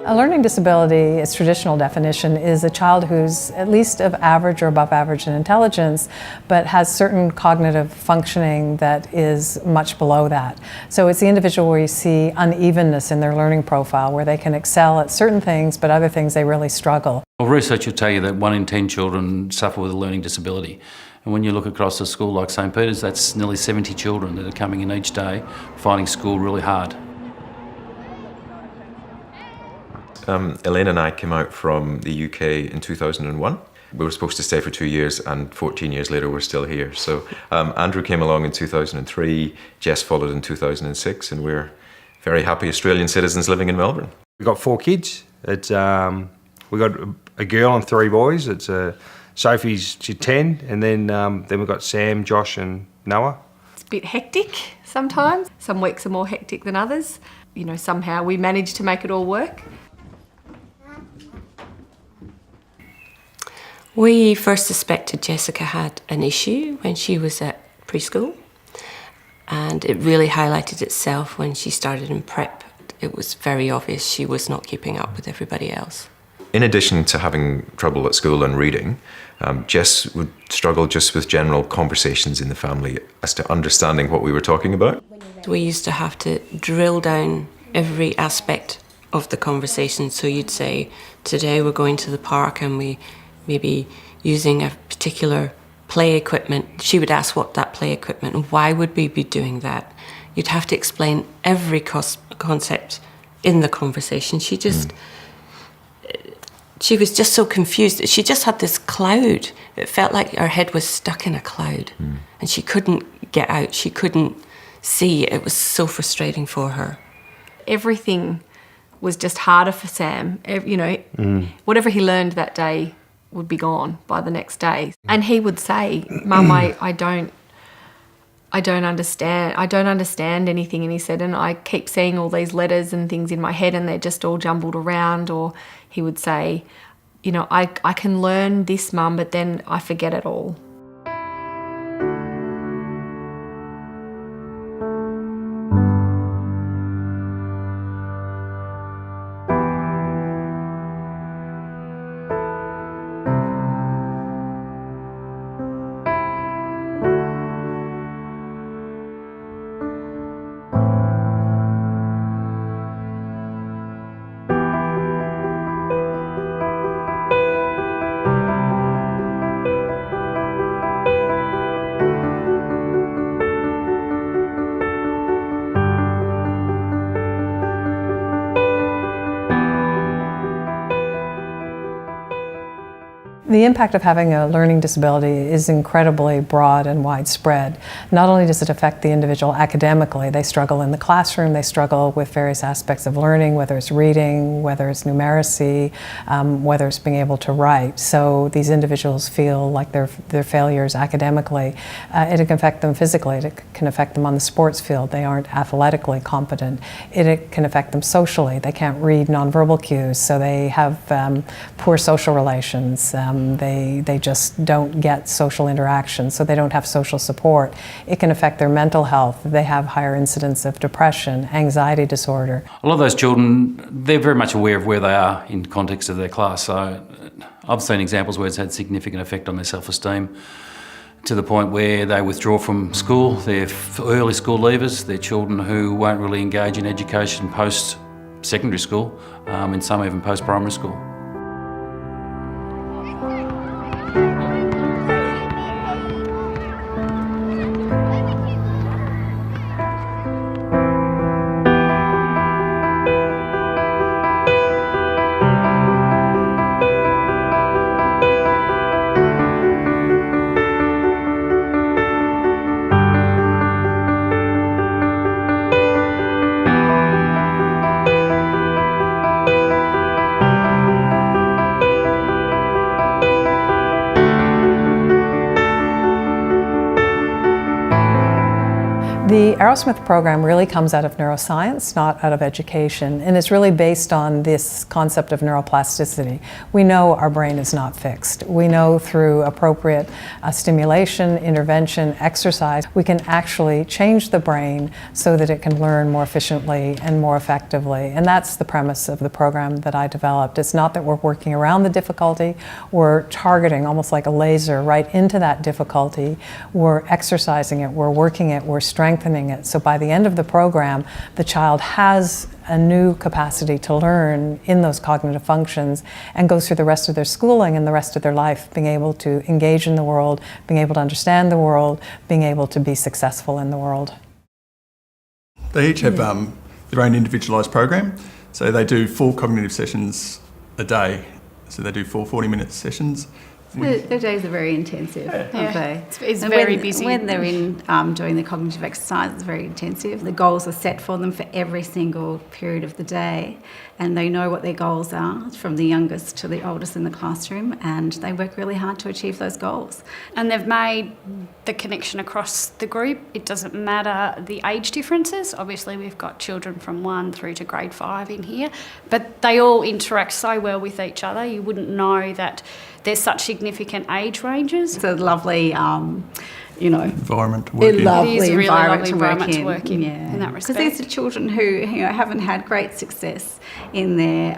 A learning disability, its traditional definition, is a child who's at least of average or above average in intelligence, but has certain cognitive functioning that is much below that. So it's the individual where you see unevenness in their learning profile, where they can excel at certain things, but other things they really struggle. Well, research will tell you that 1 in 10 children suffer with a learning disability. And when you look across a school like St Peter's, that's nearly 70 children that are coming in each day, finding school really hard. Elaine and I came out from the UK in 2001. We were supposed to stay for 2 years, and 14 years later we're still here. So Andrew came along in 2003, Jess followed in 2006, and we're very happy Australian citizens living in Melbourne. We've got 4 kids. It's we got a girl and 3 boys. It's Sophie's, she's 10, and then we've got Sam, Josh and Noah. It's a bit hectic sometimes. Some weeks are more hectic than others. You know, somehow we manage to make it all work. We first suspected Jessica had an issue when she was at preschool, and it really highlighted itself when she started in prep. It was very obvious she was not keeping up with everybody else. In addition to having trouble at school and reading, Jess would struggle just with general conversations in the family as to understanding what we were talking about. We used to have to drill down every aspect of the conversation. So you'd say, today we're going to the park and we maybe using a particular play equipment. She would ask what that play equipment and why would we be doing that. You'd have to explain every concept in the conversation. She was just so confused. She just had this cloud. It felt like her head was stuck in a cloud and she couldn't get out. She couldn't see. It was so frustrating for her. Everything was just harder for Sam. You know, whatever he learned that day would be gone by the next day. And he would say, Mum, I don't understand anything. And he said, and I keep seeing all these letters and things in my head and they're just all jumbled around. Or he would say, you know, I can learn this, Mum, but then I forget it all. The impact of having a learning disability is incredibly broad and widespread. Not only does it affect the individual academically, they struggle in the classroom, they struggle with various aspects of learning, whether it's reading, whether it's numeracy, whether it's being able to write. So these individuals feel like they're failures academically. It can affect them physically, it can affect them on the sports field, they aren't athletically competent. It can affect them socially, they can't read nonverbal cues, so they have poor social relations. They just don't get social interaction, so they don't have social support. It can affect their mental health. They have higher incidence of depression, anxiety disorder. A lot of those children, they're very much aware of where they are in context of their class. So I've seen examples where it's had significant effect on their self-esteem to the point where they withdraw from school. They're early school leavers. They're children who won't really engage in education post-secondary school, and some even post-primary school. Arrowsmith program really comes out of neuroscience, not out of education, and it's really based on this concept of neuroplasticity. We know our brain is not fixed. We know through appropriate stimulation, intervention, exercise, we can actually change the brain so that it can learn more efficiently and more effectively. And that's the premise of the program that I developed. It's not that we're working around the difficulty, we're targeting almost like a laser right into that difficulty. We're exercising it, we're working it, we're strengthening it. So by the end of the program, the child has a new capacity to learn in those cognitive functions and goes through the rest of their schooling and the rest of their life being able to engage in the world, being able to understand the world, being able to be successful in the world. They each have their own individualised program. So they do 4 cognitive sessions a day. So they do 4 40-minute sessions. Their days are very intensive, aren't they? It's And very busy. When they're in doing the cognitive exercise, it's very intensive. The goals are set for them for every single period of the day, and they know what their goals are from the youngest to the oldest in the classroom, and they work really hard to achieve those goals. And they've made the connection across the group. It doesn't matter the age differences. Obviously, we've got children from 1 through to grade 5 in here, but they all interact so well with each other. You wouldn't know that there's such significant age ranges. It's a lovely, Environment to work in. lovely It is a really environment, lovely to work in. in that Because respect. these are children who haven't had great success in their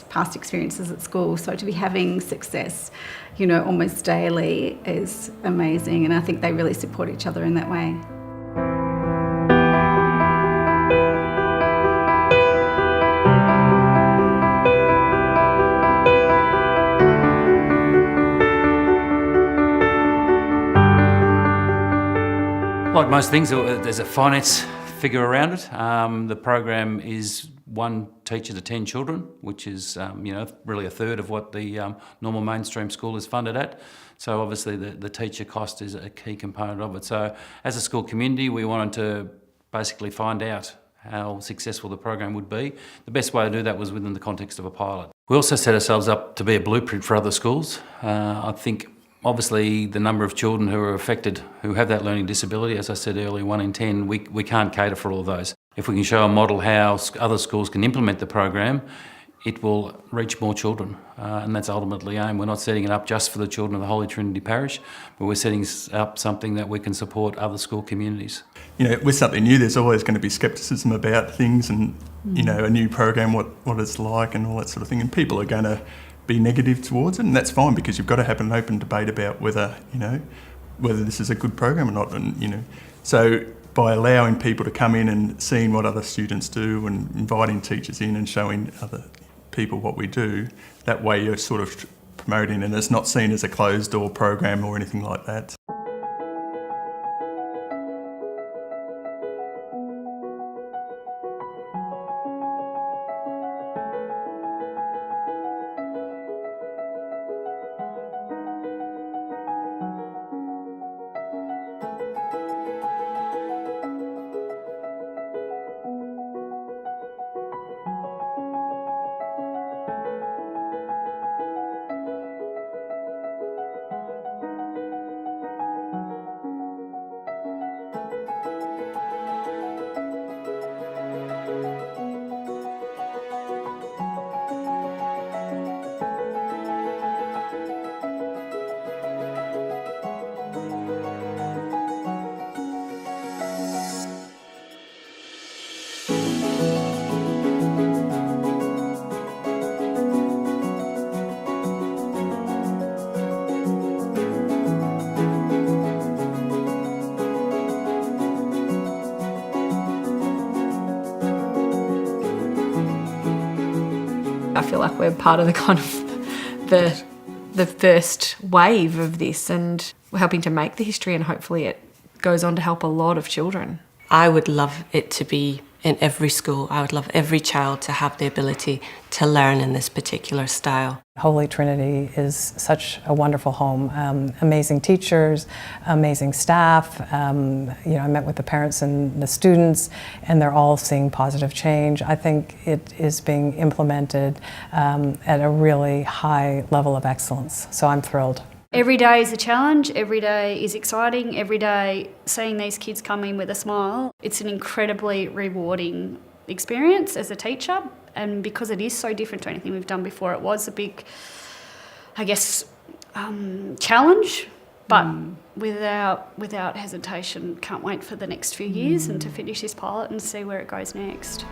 past experiences at school. So to be having success, almost daily is amazing, and I think they really support each other in that way. Like most things, there's a finance figure around it. The program is 1 teacher to 10 children, which is really a third of what the normal mainstream school is funded at. So obviously the teacher cost is a key component of it. So as a school community, we wanted to basically find out how successful the program would be. The best way to do that was within the context of a pilot. We also set ourselves up to be a blueprint for other schools. I think obviously the number of children who are affected, who have that learning disability, as I said earlier, 1 in 10, we can't cater for all of those. If we can show a model how other schools can implement the program, it will reach more children, and that's ultimately the aim. We're not setting it up just for the children of the Holy Trinity Parish, but we're setting up something that we can support other school communities. With something new, there's always going to be scepticism about things and, a new program, what it's like and all that sort of thing, and people are going to be negative towards it, and that's fine because you've got to have an open debate about whether this is a good program or not, and so by allowing people to come in and seeing what other students do and inviting teachers in and showing other people what we do, that way you're sort of promoting, and it's not seen as a closed door program or anything like that. I feel like we're part of the kind of the first wave of this, and we're helping to make the history, and hopefully it goes on to help a lot of children. I would love it to be in every school. I would love every child to have the ability to learn in this particular style. Holy Trinity is such a wonderful home. Amazing teachers, amazing staff. I met with the parents and the students, and they're all seeing positive change. I think it is being implemented at a really high level of excellence, so I'm thrilled. Every day is a challenge, every day is exciting, every day seeing these kids come in with a smile, it's an incredibly rewarding experience as a teacher. And because it is so different to anything we've done before, it was a big, I guess, challenge, but without hesitation, can't wait for the next few years and to finish this pilot and see where it goes next.